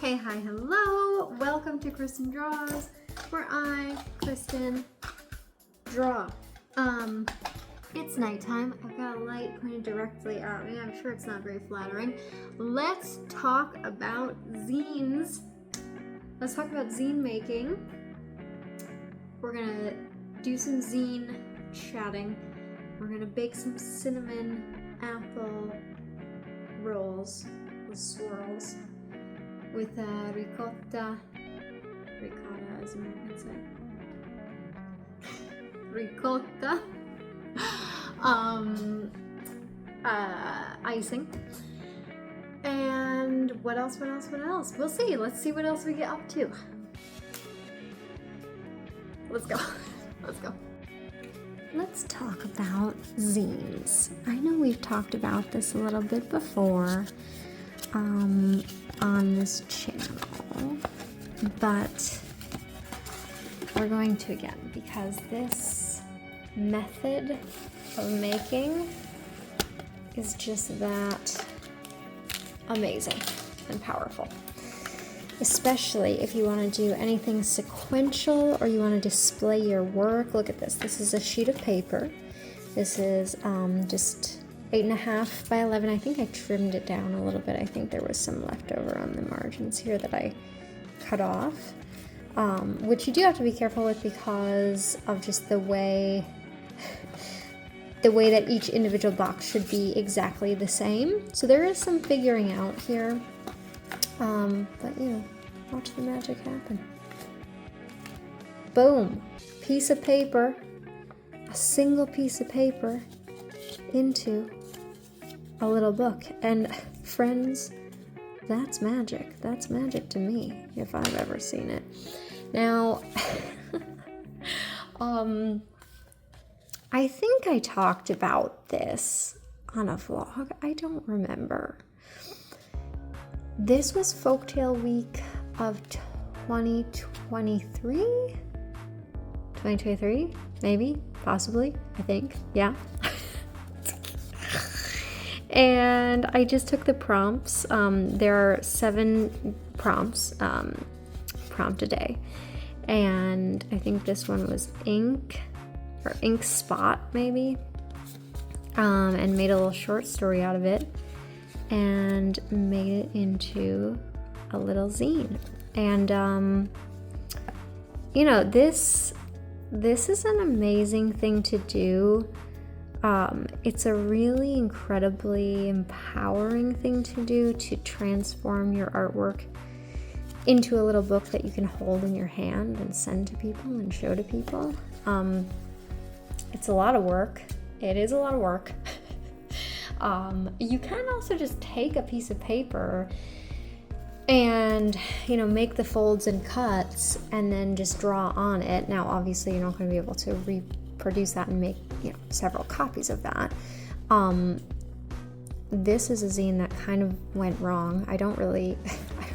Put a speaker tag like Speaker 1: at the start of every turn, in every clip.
Speaker 1: Hey, hi, hello! Welcome to Kristen Draws, where I, Kristen, draw. It's nighttime. I've got a light pointed directly at me. I'm sure it's not very flattering. Let's talk about zines. Let's talk about zine making. We're gonna do some zine chatting. We're gonna bake some cinnamon apple rolls with swirls with ricotta. Ricotta, as Americans say. Ricotta. Icing. And what else? We'll see. Let's see what else we get up to. Let's go. Let's go. Let's talk about zines. I know we've talked about this a little bit before on this channel, but we're going to again because this method of making is just that amazing and powerful. Especially if you want to do anything sequential or you want to display your work. Look at this. This is a sheet of paper. This is just 8.5 by 11. I think I trimmed it down a little bit. I think there was some left over on the margins here that I cut off, which you do have to be careful with because of just the way that each individual box should be exactly the same. So there is some figuring out here. But you know, watch the magic happen. Boom! Piece of paper, a single piece of paper into a little book. And friends, that's magic. That's magic to me, if I've ever seen it. Now, I think I talked about this on a vlog. I don't remember. This was Folktale Week of 2023? 2023? Maybe? Possibly? I think. Yeah. And I just took the prompts. There are 7 prompts, prompt a day. And I think this one was ink, or ink spot maybe. And made a little short story out of it. And made it into a little zine. And you know, this is an amazing thing to do. It's a really incredibly empowering thing to do, to transform your artwork into a little book that you can hold in your hand and send to people and show to people. It's a lot of work. It is a lot of work. You can also just take a piece of paper and, you know, make the folds and cuts and then just draw on it. Now, obviously, you're not going to be able to reproduce that and make, you know, several copies of that. This is a zine that kind of went wrong. I don't really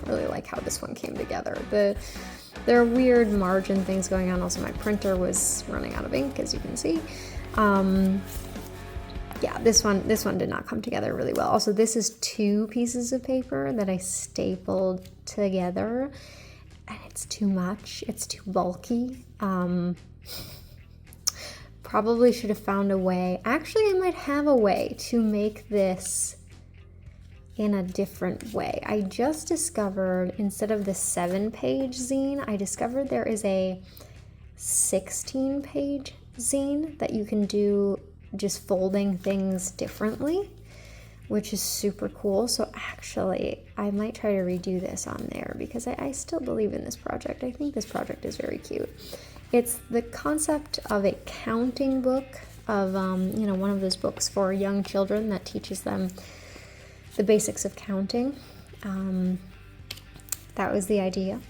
Speaker 1: like how this one came together. There are weird margin things going on. Also, my printer was running out of ink, as you can see. Yeah, this one did not come together really well. Also, this is 2 pieces of paper that I stapled together, and it's too much. It's too bulky. Probably should have found a way. Actually, I might have a way to make this in a different way. I just discovered, instead of the 7-page zine, I discovered there is a 16-page zine that you can do just folding things differently, which is super cool. So actually, I might try to redo this on there because I still believe in this project. I think this project is very cute. It's the concept of a counting book, of you know, one of those books for young children that teaches them the basics of counting. That was the idea.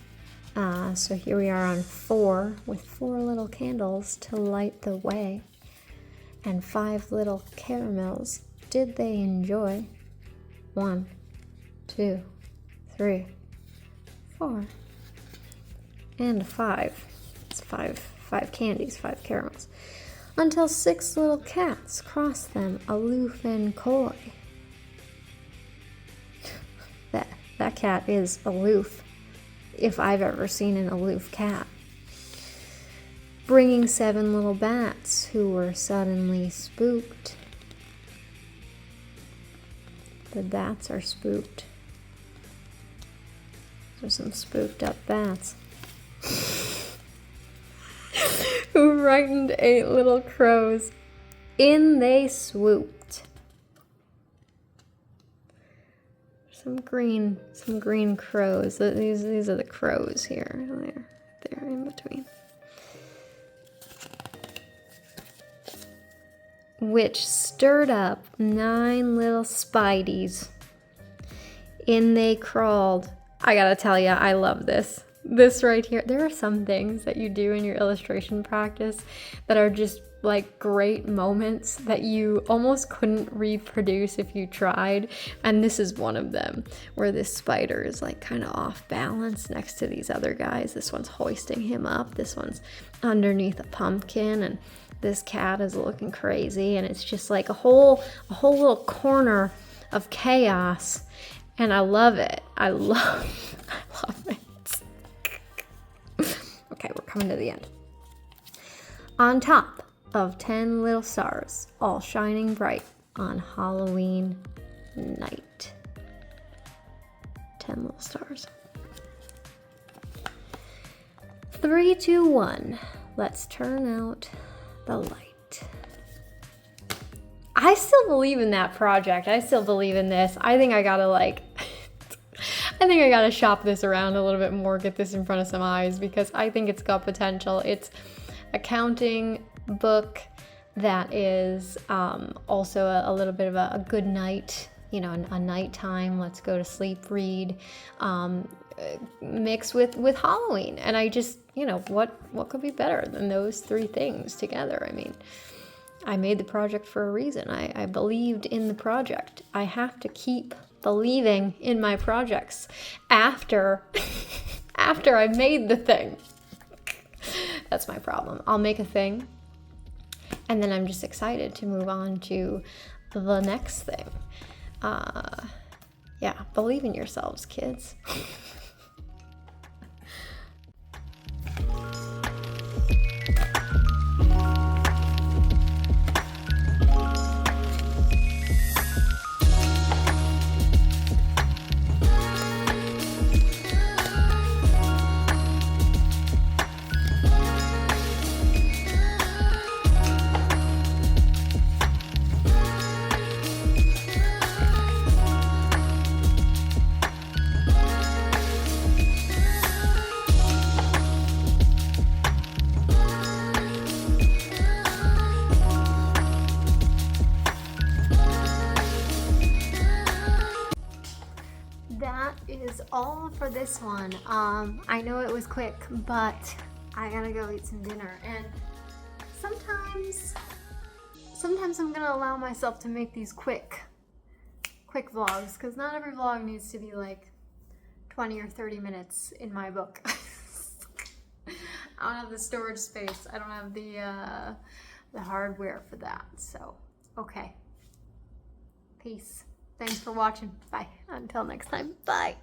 Speaker 1: So here we are on 4 with 4 little candles to light the way. And 5 little caramels. Did they enjoy? 1, 2, 3, 4, and 5. It's 5 candies, 5 caramels. Until 6 little cats cross them, aloof and coy. That cat is aloof if I've ever seen an aloof cat. Bringing 7 little bats who were suddenly spooked. The bats are spooked. There's some spooked up bats. Who frightened 8 little crows. In they swooped. Some green crows. These are the crows here. They're in between. Which stirred up 9 little spideys. In they crawled. I gotta tell you, I love this. This right here. There are some things that you do in your illustration practice that are just like great moments that you almost couldn't reproduce if you tried. And this is one of them, where this spider is like kind of off balance next to these other guys. This one's hoisting him up. This one's underneath a pumpkin, and this cat is looking crazy. And it's just like a whole little corner of chaos. And I love it. I love it. Okay, we're coming to the end. On top of 10 little stars, all shining bright on Halloween night. 10 little stars. 3, 2, 1. Let's turn out the light. I still believe in that project. I still believe in this. I think I gotta I think I gotta shop this around a little bit more, get this in front of some eyes, because I think it's got potential. It's a counting book that is also a little bit of a good night, a nighttime, let's go to sleep read, mixed with Halloween. And I just, what could be better than those 3 things together? I mean, I made the project for a reason. I believed in the project. I have to keep believing in my projects after I made the thing. That's my problem. I'll make a thing, and then I'm just excited to move on to the next thing. Yeah, believe in yourselves, kids. That is all for this one. I know it was quick, but I gotta go eat some dinner. And sometimes I'm gonna allow myself to make these quick vlogs, because not every vlog needs to be like 20 or 30 minutes in my book. I don't have the storage space. I don't have the hardware for that. So, okay. Peace. Thanks for watching. Bye. Until next time. Bye.